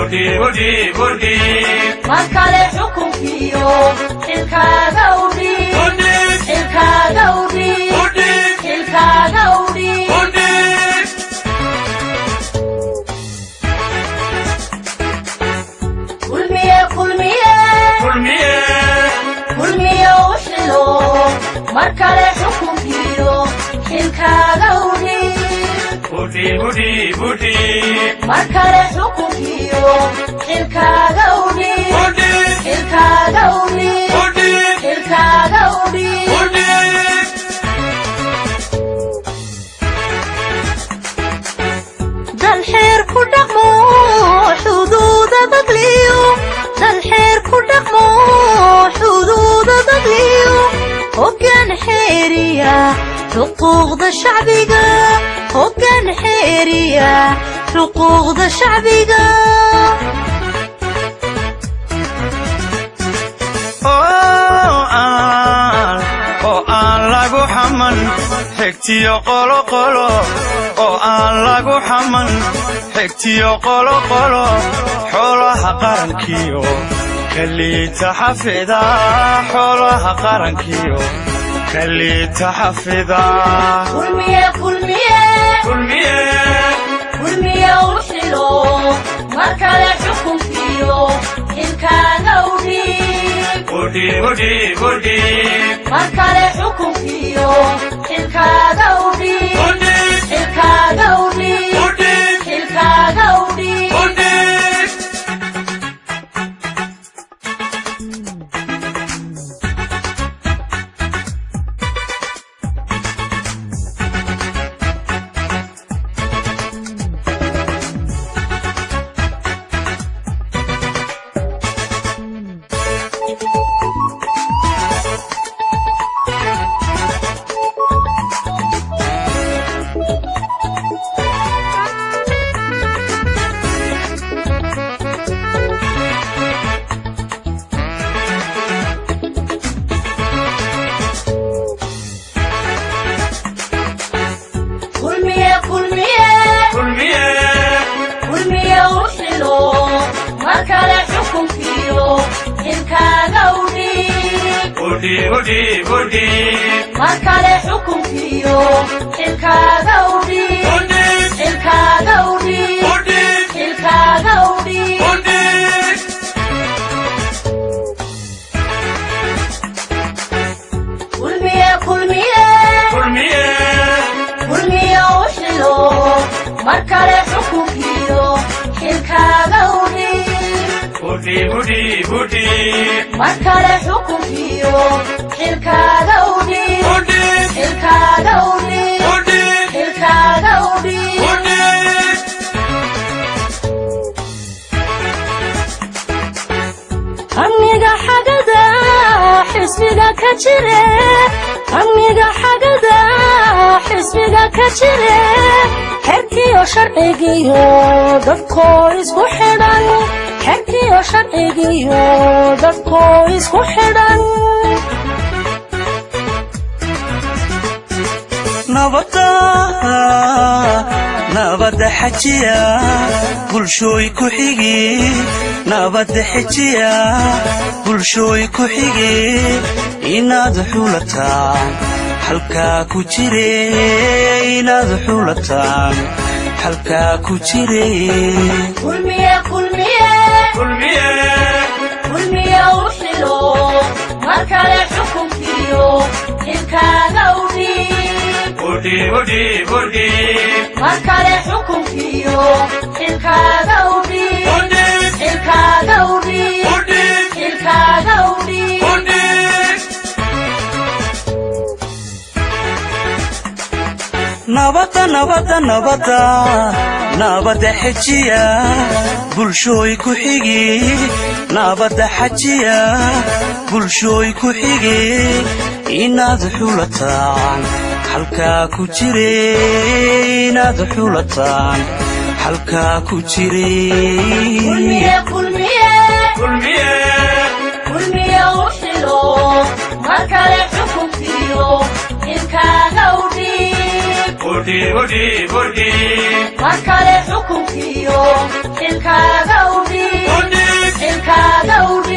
بودي markale xukunkiyo xilkaaga udhiib xilkaaga udhiib xilkaaga udhiib kulmiye u xilo markale xukunkiyo xilkaaga udhiib بودي markale xukunkiyo xilkaaga udhiib xilkaaga udhiib xilkaaga udhiib dal xeer ku dhaqmo xuduuda dagliyo dal xeer ku dhaqmo xuduuda dagliyo hoggaan xeeriya xuquuqda shacbiga hoggaan xeeriya xuquuqda shacbiga oo aan lagu xaman xigtiyo qolo oo aan lagu xaman xigtiyo qolo xoolaha qarankiyo kaliita xafida xoolaha qarankiyo kaliita xafida kulmiye u xilo markale xukunkiyo xilkaaga udhiib بودي markale xukunkiyo xilkaaga udhiib xilkaaga udhiib xilkaaga udhiib kulmiye u xilo markale xukunkiyo xilkaaga udhiib بودي markale xukunkiyo xilkaaga udhiib xilkaaga udhiib xilkaaga udhiib kulmiye u xilo markale xukunkiyo xilkaaga udhiib بودي markale xukunkiyo xilkaaga udhiib xilkaaga udhiib xilkaaga udhiib amniga xagada xisbiga ka jire amniga xagada xisbiga ka jire xerkiyo sharcigiyo dadkoo isku xidhan xerkiyo sharcigiyo dadkoo isku xidhan nabada xajiya bulshooy ku xigi nabada xajiya bulshooy ku xigi inaad xulataan halkaa ku jire inaad xulataan halkaa ku jire kulmiye u xilo markale xukunkiyo xilkaaga udhiib بودي markale xukunkiyo xilkaaga udhiib xilkaaga udhiib xilkaaga udhiib nabada xajiya bulshooy ku xigi nabada xajiya bulshooy ku xigi inaad xulataan halkaa ku jire inaad xulataan halkaa ku jire kulmiye u xilo markale xukunkiyo xilkaaga udhiib udhiib udhiib udhiib mar kale xukunkiyo xilkaaga udhiib xilkaaga udhiib